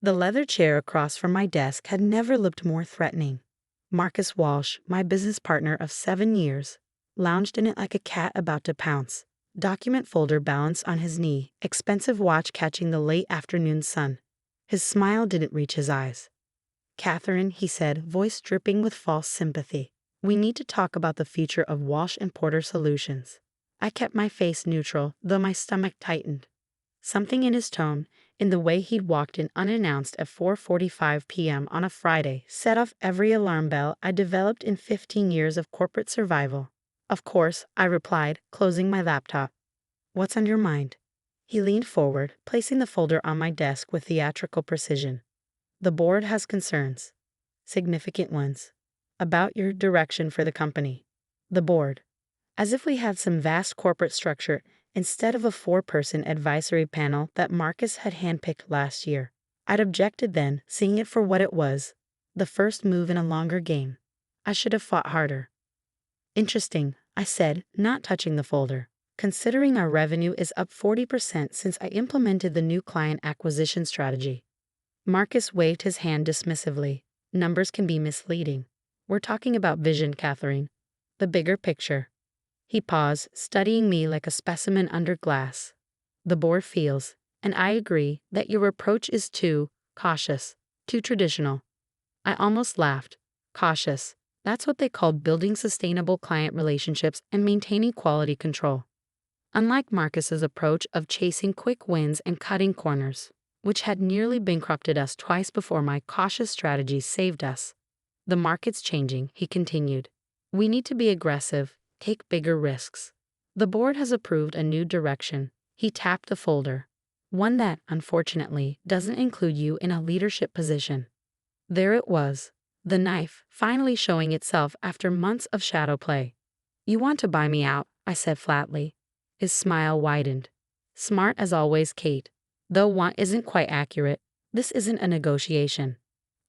The leather chair across from my desk had never looked more threatening. Marcus Walsh, my business partner of 7 years, lounged in it like a cat about to pounce. Document folder balanced on his knee, expensive watch catching the late afternoon sun. His smile didn't reach his eyes. "Katherine," he said, voice dripping with false sympathy, "we need to talk about the future of Walsh Porter Solutions." I kept my face neutral, though my stomach tightened. Something in his tone, in the way he'd walked in unannounced at 4:45 p.m. on a Friday, set off every alarm bell I developed in 15 years of corporate survival. "Of course," I replied, closing my laptop. "What's on your mind?" He leaned forward, placing the folder on my desk with theatrical precision. "The board has concerns. Significant ones. About your direction for the company." The board. As if we had some vast corporate structure instead of a 4-person advisory panel that Marcus had handpicked last year. I'd objected then, seeing it for what it was, the first move in a longer game. I should have fought harder. "Interesting," I said, not touching the folder. "Considering our revenue is up 40% since I implemented the new client acquisition strategy." Marcus waved his hand dismissively. "Numbers can be misleading. We're talking about vision, Katherine. The bigger picture." He paused, studying me like a specimen under glass. "The board feels, and I agree, that your approach is too cautious, too traditional." I almost laughed. Cautious. That's what they called building sustainable client relationships and maintaining quality control. Unlike Marcus's approach of chasing quick wins and cutting corners, which had nearly bankrupted us twice before my cautious strategies saved us. "The market's changing," he continued. "We need to be aggressive, take bigger risks. The board has approved a new direction." He tapped the folder. "One that, unfortunately, doesn't include you in a leadership position." There it was, the knife finally showing itself after months of shadow play. "You want to buy me out," I said flatly. His smile widened. "Smart as always, Kate. Though want isn't quite accurate. This isn't a negotiation."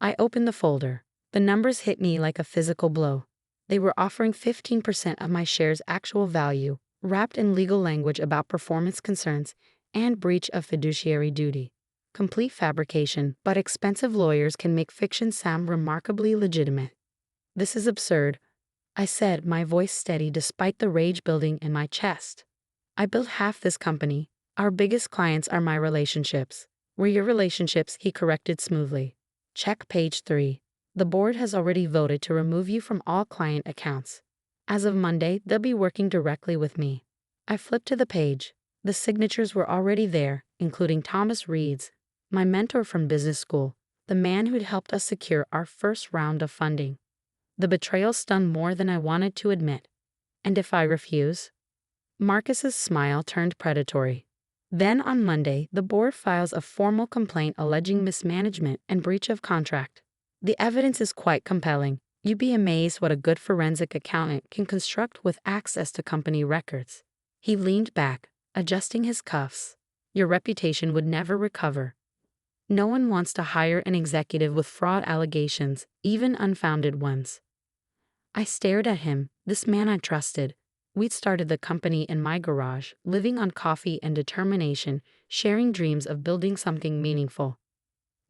I opened the folder. The numbers hit me like a physical blow. They were offering 15% of my shares' actual value, wrapped in legal language about performance concerns and breach of fiduciary duty. Complete fabrication, but expensive lawyers can make fiction sound remarkably legitimate. "This is absurd," I said, my voice steady despite the rage building in my chest. "I built half this company. Our biggest clients are my relationships." "Were your relationships," he corrected smoothly. Check page 3. "The board has already voted to remove you from all client accounts. As of Monday, they'll be working directly with me." I flipped to the page. The signatures were already there, including Thomas Reed's, my mentor from business school, the man who'd helped us secure our first round of funding. The betrayal stung more than I wanted to admit. "And if I refuse?" Marcus's smile turned predatory. "Then on Monday, the board files a formal complaint alleging mismanagement and breach of contract. The evidence is quite compelling. You'd be amazed what a good forensic accountant can construct with access to company records." He leaned back, adjusting his cuffs. "Your reputation would never recover. No one wants to hire an executive with fraud allegations, even unfounded ones." I stared at him, this man I trusted. We'd started the company in my garage, living on coffee and determination, sharing dreams of building something meaningful.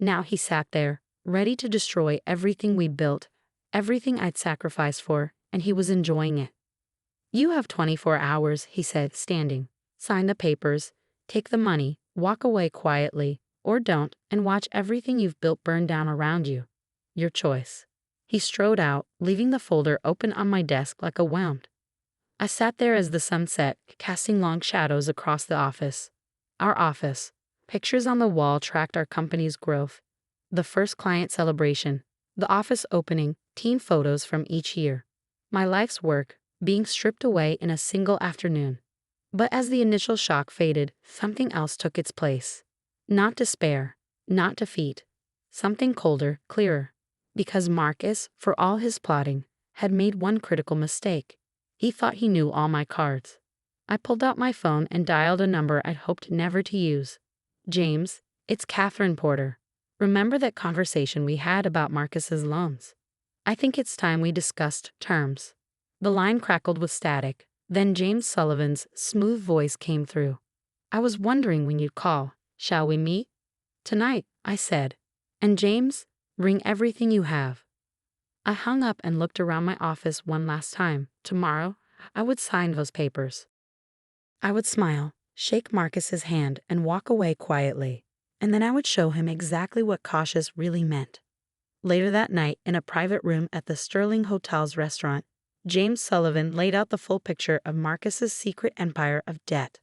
Now he sat there, ready to destroy everything we built, everything I'd sacrificed for, and he was enjoying it. "You have 24 hours, he said, standing. "Sign the papers, take the money, walk away quietly, or don't, and watch everything you've built burn down around you. Your choice." He strode out, leaving the folder open on my desk like a wound. I sat there as the sun set, casting long shadows across the office. Our office. Pictures on the wall tracked our company's growth. The first client celebration, the office opening, team photos from each year. My life's work, being stripped away in a single afternoon. But as the initial shock faded, something else took its place. Not despair, not defeat. Something colder, clearer. Because Marcus, for all his plotting, had made one critical mistake. He thought he knew all my cards. I pulled out my phone and dialed a number I'd hoped never to use. "James, it's Katherine Porter. Remember that conversation we had about Marcus's loans? I think it's time we discussed terms." The line crackled with static. Then James Sullivan's smooth voice came through. "I was wondering when you'd call. Shall we meet?" "Tonight," I said. And James, bring everything you have. I hung up and looked around my office one last time. Tomorrow, I would sign those papers. I would smile, shake Marcus's hand, and walk away quietly. And then I would show him exactly what cautious really meant. Later that night, in a private room at the Sterling Hotel's restaurant, James Sullivan laid out the full picture of Marcus's secret empire of debt.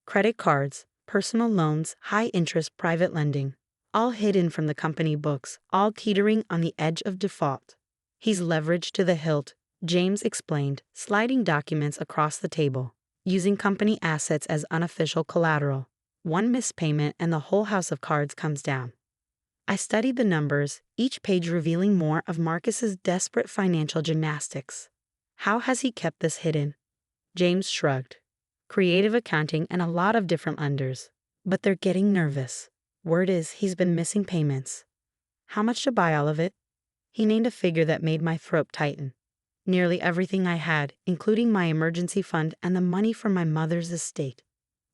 Credit cards, personal loans, high-interest private lending, all hidden from the company books, all teetering on the edge of default. He's leveraged to the hilt, James explained, sliding documents across the table, using company assets as unofficial collateral. One missed payment and the whole house of cards comes down. I studied the numbers, each page revealing more of Marcus's desperate financial gymnastics. How has he kept this hidden? James shrugged. Creative accounting and a lot of different lenders. But they're getting nervous. Word is he's been missing payments. How much to buy all of it? He named a figure that made my throat tighten. Nearly everything I had, including my emergency fund and the money from my mother's estate.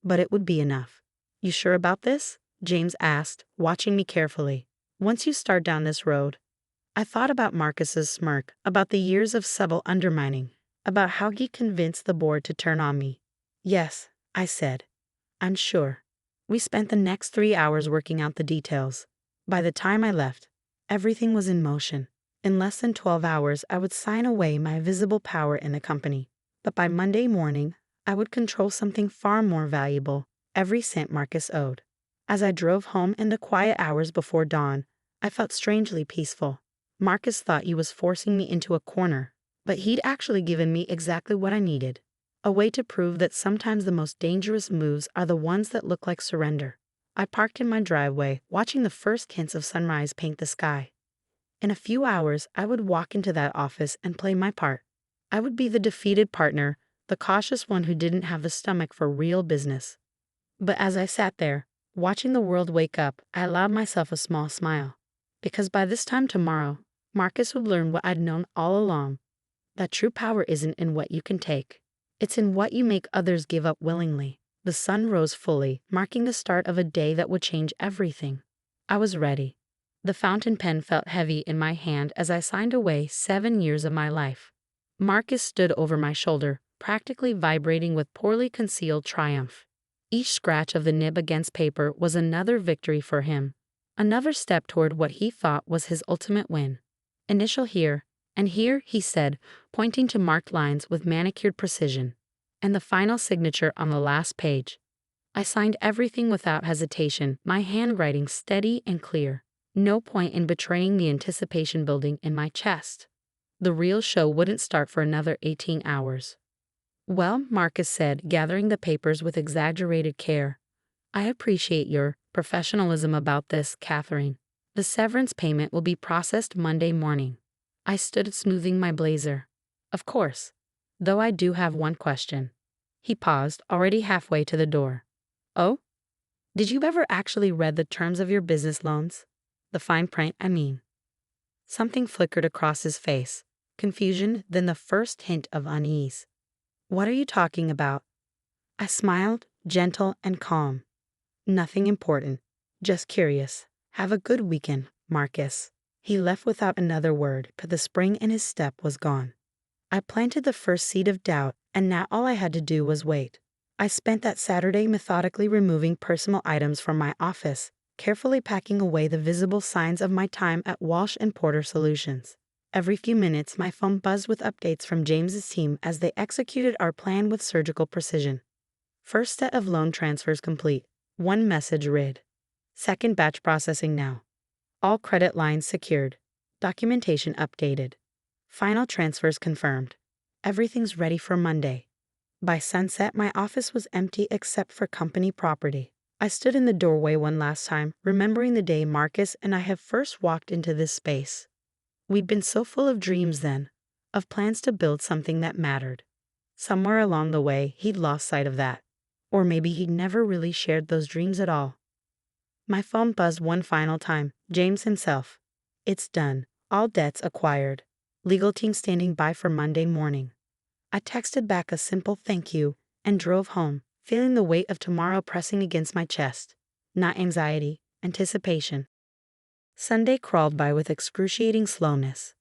But it would be enough. You sure about this? James asked, watching me carefully. Once you start down this road. I thought about Marcus's smirk, about the years of subtle undermining, about how he convinced the board to turn on me. Yes, I said. I'm sure. We spent the next 3 hours working out the details. By the time I left, everything was in motion. In less than 12 hours, I would sign away my visible power in the company. But by Monday morning, I would control something far more valuable, every cent Marcus owed. As I drove home in the quiet hours before dawn, I felt strangely peaceful. Marcus thought he was forcing me into a corner, but he'd actually given me exactly what I needed. A way to prove that sometimes the most dangerous moves are the ones that look like surrender. I parked in my driveway, watching the first hints of sunrise paint the sky. In a few hours, I would walk into that office and play my part. I would be the defeated partner, the cautious one who didn't have the stomach for real business. But as I sat there, watching the world wake up, I allowed myself a small smile. Because by this time tomorrow, Marcus would learn what I'd known all along, that true power isn't in what you can take. It's in what you make others give up willingly. The sun rose fully, marking the start of a day that would change everything. I was ready. The fountain pen felt heavy in my hand as I signed away 7 years of my life. Marcus stood over my shoulder, practically vibrating with poorly concealed triumph. Each scratch of the nib against paper was another victory for him, another step toward what he thought was his ultimate win. Initial here, and here, he said, pointing to marked lines with manicured precision, and the final signature on the last page. I signed everything without hesitation, my handwriting steady and clear. No point in betraying the anticipation building in my chest. The real show wouldn't start for another 18 hours. Well, Marcus said, gathering the papers with exaggerated care. I appreciate your professionalism about this, Katherine. The severance payment will be processed Monday morning. I stood smoothing my blazer. Of course. Though I do have one question. He paused, already halfway to the door. Oh? Did you ever actually read the terms of your business loans? The fine print, I mean. Something flickered across his face. Confusion, then the first hint of unease. What are you talking about? I smiled, gentle and calm. Nothing important. Just curious. Have a good weekend, Marcus. He left without another word, but the spring in his step was gone. I planted the first seed of doubt, and now all I had to do was wait. I spent that Saturday methodically removing personal items from my office, carefully packing away the visible signs of my time at Walsh Porter Solutions. Every few minutes, my phone buzzed with updates from James's team as they executed our plan with surgical precision. First set of loan transfers complete. One message read. Second batch processing now. All credit lines secured. Documentation updated. Final transfers confirmed. Everything's ready for Monday. By sunset, my office was empty except for company property. I stood in the doorway one last time, remembering the day Marcus and I had first walked into this space. We'd been so full of dreams then, of plans to build something that mattered. Somewhere along the way, he'd lost sight of that. Or maybe he'd never really shared those dreams at all. My phone buzzed one final time. James himself. It's done. All debts acquired. Legal team standing by for Monday morning. I texted back a simple thank you and drove home, feeling the weight of tomorrow pressing against my chest. Not anxiety, anticipation. Sunday crawled by with excruciating slowness.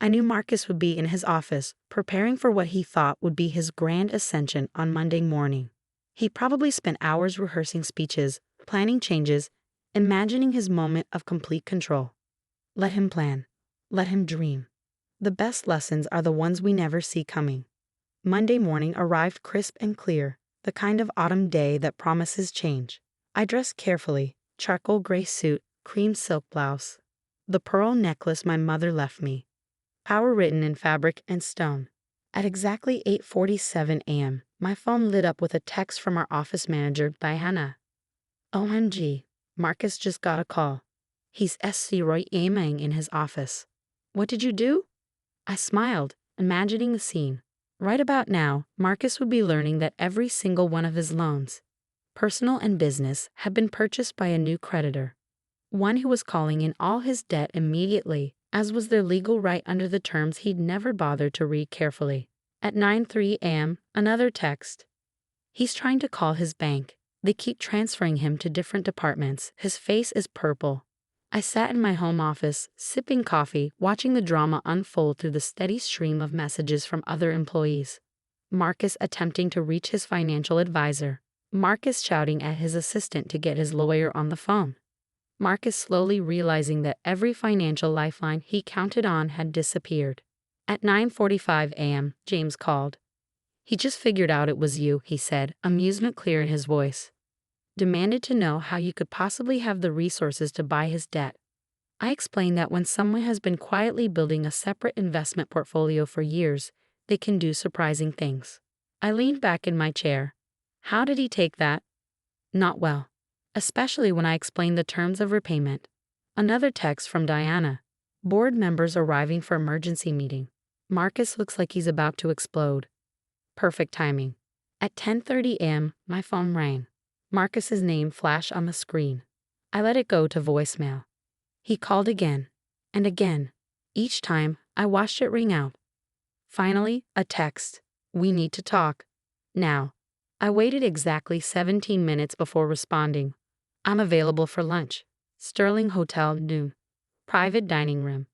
I knew Marcus would be in his office, preparing for what he thought would be his grand ascension on Monday morning. He probably spent hours rehearsing speeches, planning changes, imagining his moment of complete control. Let him plan. Let him dream. The best lessons are the ones we never see coming. Monday morning arrived crisp and clear, the kind of autumn day that promises change. I dressed carefully, charcoal gray suit, cream silk blouse. The pearl necklace my mother left me. Power written in fabric and stone. At exactly 8:47 a.m., my phone lit up with a text from our office manager, Diana. OMG, Marcus just got a call. He's SC Roy aiming in his office. What did you do? I smiled, imagining the scene. Right about now, Marcus would be learning that every single one of his loans, personal and business, had been purchased by a new creditor. One who was calling in all his debt immediately, as was their legal right under the terms he'd never bothered to read carefully. At 9:03 a.m., another text. He's trying to call his bank. They keep transferring him to different departments. His face is purple. I sat in my home office, sipping coffee, watching the drama unfold through the steady stream of messages from other employees. Marcus attempting to reach his financial advisor. Marcus shouting at his assistant to get his lawyer on the phone. Marcus slowly realizing that every financial lifeline he counted on had disappeared. At 9:45 a.m., James called. He just figured out it was you, he said, amusement clear in his voice. Demanded to know how you could possibly have the resources to buy his debt. I explained that when someone has been quietly building a separate investment portfolio for years, they can do surprising things. I leaned back in my chair. How did he take that? Not well. Especially when I explained the terms of repayment. Another text from Diana. Board members arriving for emergency meeting. Marcus looks like he's about to explode. Perfect timing. At 10:30 a.m., my phone rang. Marcus's name flashed on the screen. I let it go to voicemail. He called again, and again. Each time, I watched it ring out. Finally, a text. We need to talk. Now. I waited exactly 17 minutes before responding. I'm available for lunch. Sterling Hotel, noon. Private dining room.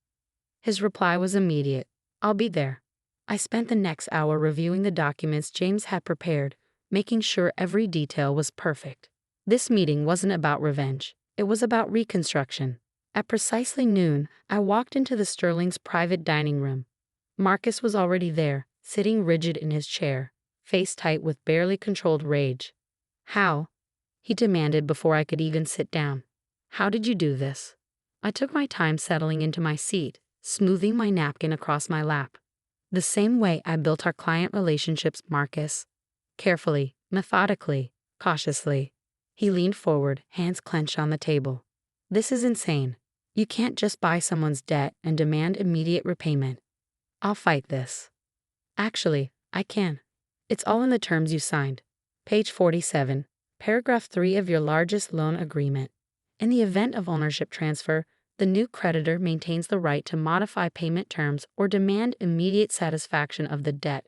His reply was immediate. I'll be there. I spent the next hour reviewing the documents James had prepared, making sure every detail was perfect. This meeting wasn't about revenge. It was about reconstruction. At precisely noon, I walked into the Sterling's private dining room. Marcus was already there, sitting rigid in his chair, face tight with barely controlled rage. How? He demanded before I could even sit down. How did you do this? I took my time settling into my seat, smoothing my napkin across my lap. The same way I built our client relationships, Marcus. Carefully, methodically, cautiously. He leaned forward, hands clenched on the table. This is insane. You can't just buy someone's debt and demand immediate repayment. I'll fight this. Actually, I can. It's all in the terms you signed. Page 47, paragraph 3 of your largest loan agreement. In the event of ownership transfer, the new creditor maintains the right to modify payment terms or demand immediate satisfaction of the debt.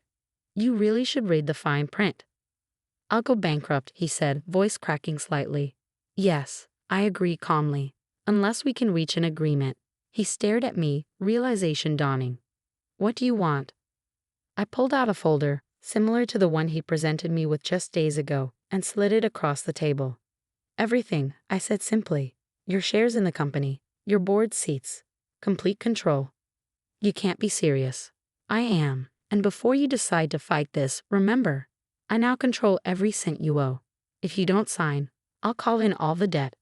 You really should read the fine print. I'll go bankrupt, he said, voice cracking slightly. Yes, I agree calmly. Unless we can reach an agreement. He stared at me, realization dawning. What do you want? I pulled out a folder, similar to the one he presented me with just days ago, and slid it across the table. Everything, I said simply. Your shares in the company, your board seats, complete control. You can't be serious. I am, and before you decide to fight this, remember, I now control every cent you owe. If you don't sign, I'll call in all the debt.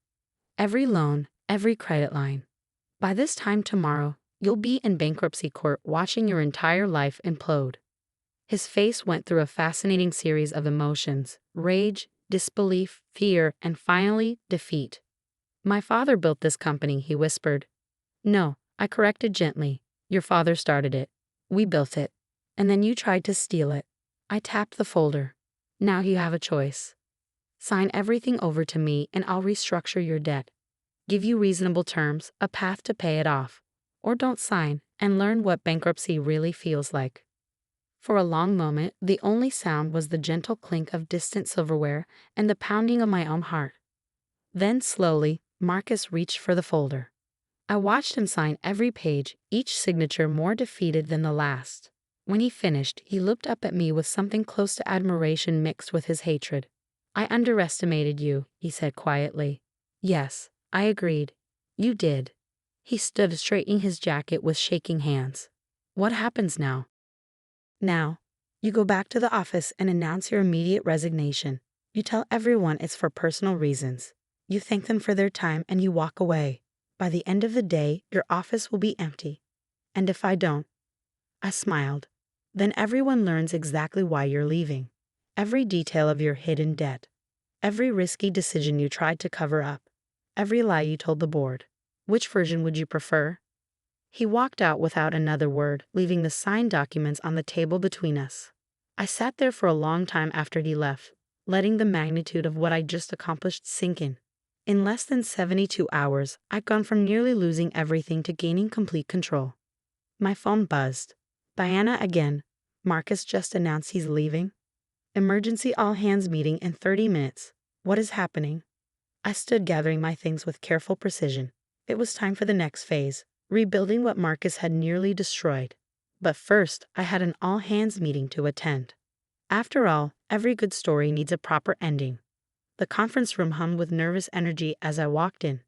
Every loan, every credit line. By this time tomorrow, you'll be in bankruptcy court watching your entire life implode. His face went through a fascinating series of emotions: rage, disbelief, fear, and finally, defeat. My father built this company, he whispered. No, I corrected gently. Your father started it. We built it. And then you tried to steal it. I tapped the folder. Now you have a choice. Sign everything over to me and I'll restructure your debt. Give you reasonable terms, a path to pay it off. Or don't sign and learn what bankruptcy really feels like. For a long moment, the only sound was the gentle clink of distant silverware and the pounding of my own heart. Then slowly, Marcus reached for the folder. I watched him sign every page, each signature more defeated than the last. When he finished, he looked up at me with something close to admiration mixed with his hatred. "I underestimated you," he said quietly. "Yes," I agreed. "You did." He stood straightening his jacket with shaking hands. "What happens now?" "Now, you go back to the office and announce your immediate resignation. You tell everyone it's for personal reasons. You thank them for their time and you walk away. By the end of the day, your office will be empty. And if I don't," I smiled, "then everyone learns exactly why you're leaving. Every detail of your hidden debt. Every risky decision you tried to cover up. Every lie you told the board. Which version would you prefer?" He walked out without another word, leaving the signed documents on the table between us. I sat there for a long time after he left, letting the magnitude of what I just accomplished sink in. In less than 72 hours, I'd gone from nearly losing everything to gaining complete control. My phone buzzed. "Diana again. Marcus just announced he's leaving. Emergency all-hands meeting in 30 minutes. What is happening?" I stood gathering my things with careful precision. It was time for the next phase, rebuilding what Marcus had nearly destroyed. But first, I had an all-hands meeting to attend. After all, every good story needs a proper ending. The conference room hummed with nervous energy as I walked in.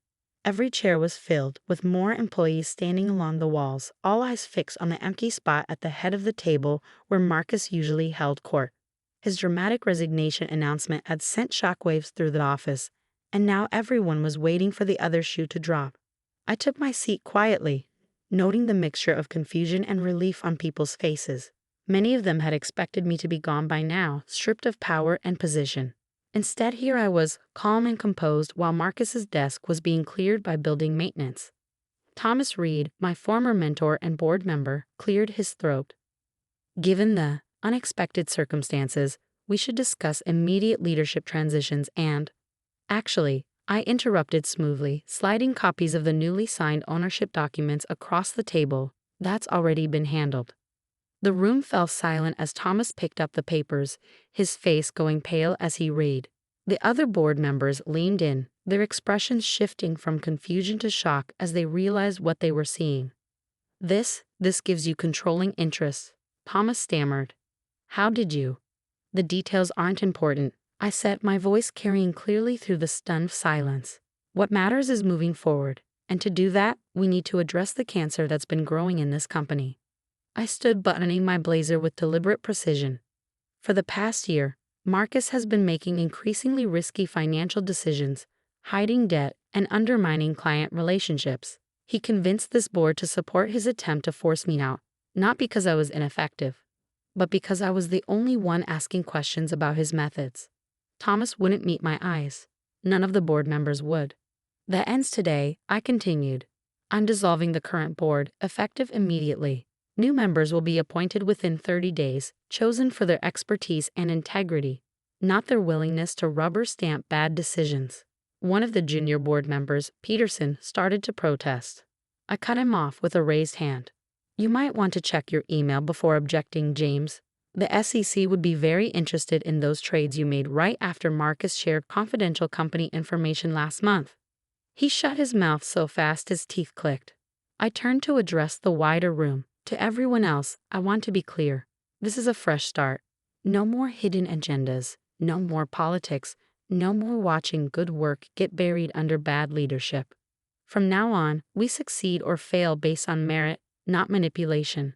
Every chair was filled, with more employees standing along the walls, all eyes fixed on the empty spot at the head of the table where Marcus usually held court. His dramatic resignation announcement had sent shockwaves through the office, and now everyone was waiting for the other shoe to drop. I took my seat quietly, noting the mixture of confusion and relief on people's faces. Many of them had expected me to be gone by now, stripped of power and position. Instead, here I was, calm and composed, while Marcus's desk was being cleared by building maintenance. Thomas Reed, my former mentor and board member, cleared his throat. "Given the unexpected circumstances, we should discuss immediate leadership transitions and—" Actually, I interrupted smoothly, sliding copies of the newly signed ownership documents across the table. "That's already been handled." The room fell silent as Thomas picked up the papers, his face going pale as he read. The other board members leaned in, their expressions shifting from confusion to shock as they realized what they were seeing. This gives you controlling interest," Thomas stammered. "How did you—" "The details aren't important," I said, my voice carrying clearly through the stunned silence. "What matters is moving forward, and to do that, we need to address the cancer that's been growing in this company." I stood buttoning my blazer with deliberate precision. For the past year, Marcus has been making increasingly risky financial decisions, hiding debt, and undermining client relationships. He convinced this board to support his attempt to force me out, not because I was ineffective, but because I was the only one asking questions about his methods. Thomas wouldn't meet my eyes. None of the board members would. "That ends today," I continued. "I'm dissolving the current board, effective immediately. New members will be appointed within 30 days, chosen for their expertise and integrity, not their willingness to rubber stamp bad decisions." One of the junior board members, Peterson, started to protest. I cut him off with a raised hand. "You might want to check your email before objecting, James. The SEC would be very interested in those trades you made right after Marcus shared confidential company information last month." He shut his mouth so fast his teeth clicked. I turned to address the wider room. "To everyone else, I want to be clear. This is a fresh start. No more hidden agendas, no more politics, no more watching good work get buried under bad leadership. From now on, we succeed or fail based on merit, not manipulation."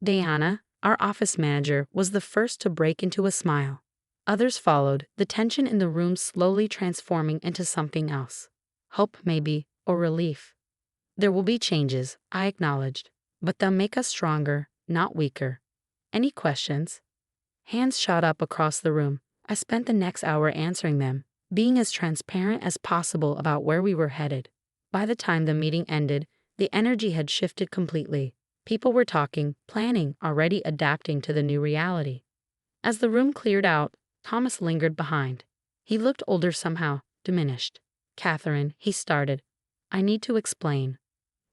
Diana, our office manager, was the first to break into a smile. Others followed, the tension in the room slowly transforming into something else. Hope, maybe, or relief. "There will be changes," I acknowledged, "but they'll make us stronger, not weaker. Any questions?" Hands shot up across the room. I spent the next hour answering them, being as transparent as possible about where we were headed. By the time the meeting ended, the energy had shifted completely. People were talking, planning, already adapting to the new reality. As the room cleared out, Thomas lingered behind. He looked older somehow, diminished. "Katherine," he started. "I need to explain."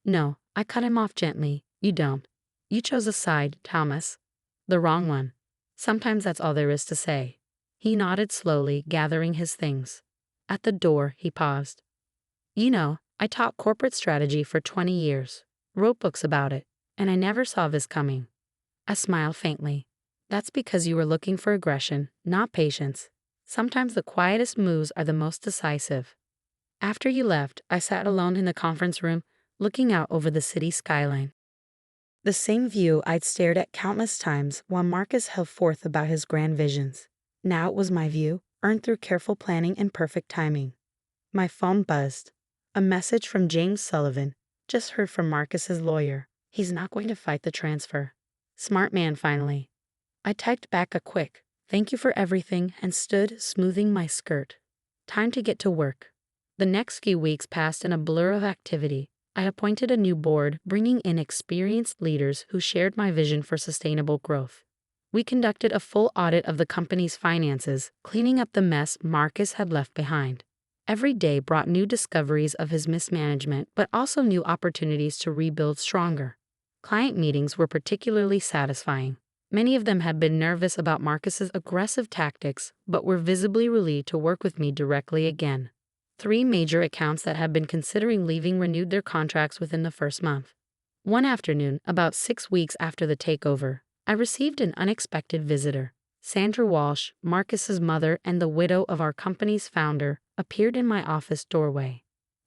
"No," I cut him off gently. "You don't. You chose a side, Thomas. The wrong one. Sometimes that's all there is to say." He nodded slowly, gathering his things. At the door, he paused. "You know, I taught corporate strategy for 20 years, wrote books about it, and I never saw this coming. I smiled faintly. That's because you were looking for aggression, not patience. Sometimes the quietest moves are the most decisive. After you left, I sat alone in the conference room, looking out over the city skyline. The same view I'd stared at countless times while Marcus held forth about his grand visions. Now it was my view, earned through careful planning and perfect timing. My phone buzzed. A message from James Sullivan. Just heard from Marcus's lawyer. He's not going to fight the transfer. Smart man, finally. I typed back a quick, "Thank you for everything," and stood, smoothing my skirt. Time to get to work. The next few weeks passed in a blur of activity. I appointed a new board, bringing in experienced leaders who shared my vision for sustainable growth. We conducted a full audit of the company's finances, cleaning up the mess Marcus had left behind. Every day brought new discoveries of his mismanagement, but also new opportunities to rebuild stronger. Client meetings were particularly satisfying. Many of them had been nervous about Marcus's aggressive tactics, but were visibly relieved to work with me directly again. 3 major accounts that had been considering leaving renewed their contracts within the first month. One afternoon, about 6 weeks after the takeover, I received an unexpected visitor. Sandra Walsh, Marcus's mother and the widow of our company's founder, appeared in my office doorway.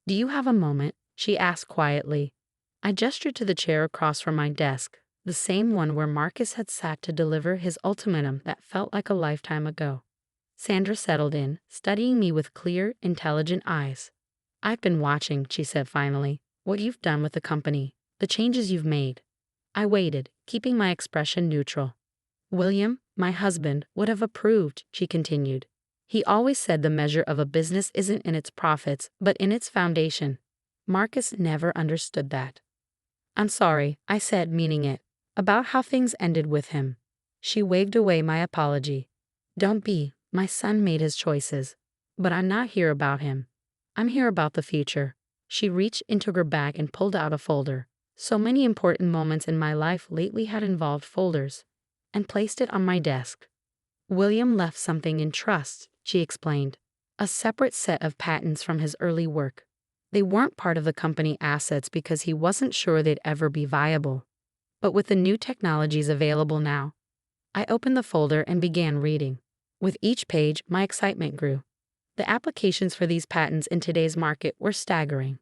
"Do you have a moment?" she asked quietly. I gestured to the chair across from my desk, the same one where Marcus had sat to deliver his ultimatum that felt like a lifetime ago. Sandra settled in, studying me with clear, intelligent eyes. "I've been watching," she said finally, "what you've done with the company, the changes you've made." I waited, keeping my expression neutral. "William, my husband, would have approved," she continued. "He always said the measure of a business isn't in its profits, but in its foundation." Marcus never understood that. "I'm sorry," I said, meaning it, about how things ended with him. She waved away my apology. "Don't be. My son made his choices. But I'm not here about him. I'm here about the future." She reached into her bag and pulled out a folder. So many important moments in my life lately had involved folders, and placed it on my desk. "William left something in trust," she explained. "A separate set of patents from his early work. They weren't part of the company assets because he wasn't sure they'd ever be viable. But with the new technologies available now." I opened the folder and began reading. With each page, my excitement grew. The applications for these patents in today's market were staggering.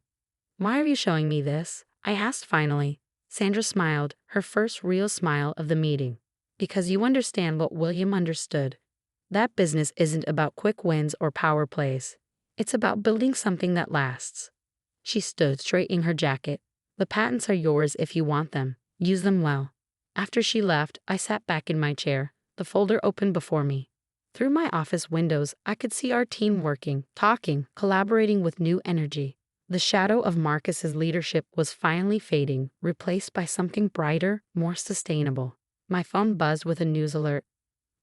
"Why are you showing me this?" I asked finally. Sandra smiled, her first real smile of the meeting. "Because you understand what William understood. That business isn't about quick wins or power plays. It's about building something that lasts." She stood, straightening her jacket. "The patents are yours if you want them. Use them well." After she left, I sat back in my chair, the folder open before me. Through my office windows, I could see our team working, talking, collaborating with new energy. The shadow of Marcus's leadership was finally fading, replaced by something brighter, more sustainable. My phone buzzed with a news alert.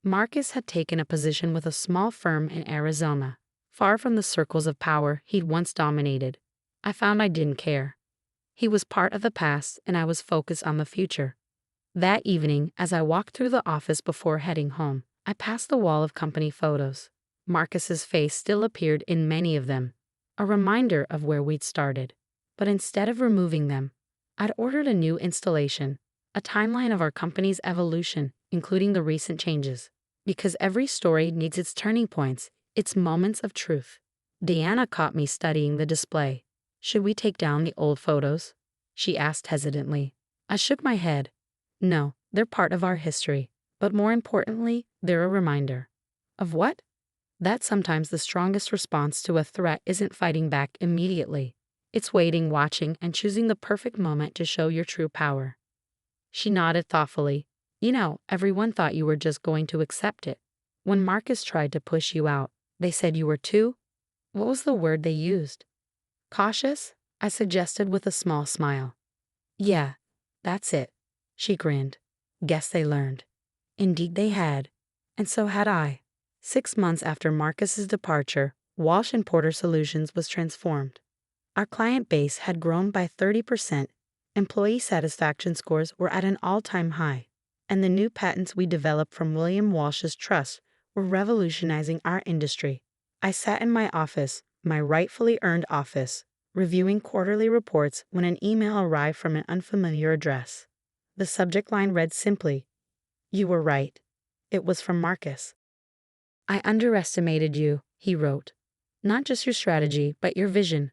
Marcus had taken a position with a small firm in Arizona, far from the circles of power he'd once dominated. I found I didn't care. He was part of the past, and I was focused on the future. That evening, as I walked through the office before heading home, I passed the wall of company photos. Marcus's face still appeared in many of them, a reminder of where we'd started. But instead of removing them, I'd ordered a new installation, a timeline of our company's evolution, including the recent changes. Because every story needs its turning points, its moments of truth. Deanna caught me studying the display. "Should we take down the old photos?" she asked hesitantly. I shook my head. "No, they're part of our history. But more importantly, they're a reminder." "Of what?" "That sometimes the strongest response to a threat isn't fighting back immediately. It's waiting, watching, and choosing the perfect moment to show your true power." She nodded thoughtfully. "You know, everyone thought you were just going to accept it. When Marcus tried to push you out, they said you were too—" what was the word they used? "Cautious?" I suggested with a small smile. "Yeah, that's it." She grinned. "Guess they learned." Indeed they had. And so had I. 6 months after Marcus's departure, Walsh Porter Solutions was transformed. Our client base had grown by 30%, employee satisfaction scores were at an all-time high, and the new patents we developed from William Walsh's trust were revolutionizing our industry. I sat in my office, my rightfully earned office, reviewing quarterly reports when an email arrived from an unfamiliar address. The subject line read simply, "You were right." It was from Marcus. "I underestimated you," he wrote. "Not just your strategy, but your vision.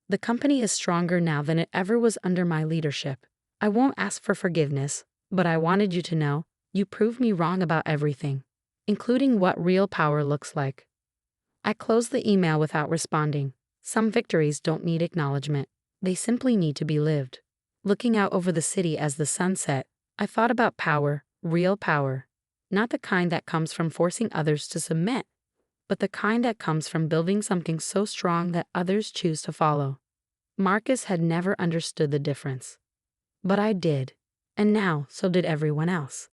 The company is stronger now than it ever was under my leadership. I won't ask for forgiveness, but I wanted you to know, you proved me wrong about everything, including what real power looks like." I closed the email without responding. Some victories don't need acknowledgement. They simply need to be lived. Looking out over the city as the sun set, I thought about power, real power. Not the kind that comes from forcing others to submit, but the kind that comes from building something so strong that others choose to follow. Marcus had never understood the difference. But I did, and now so did everyone else.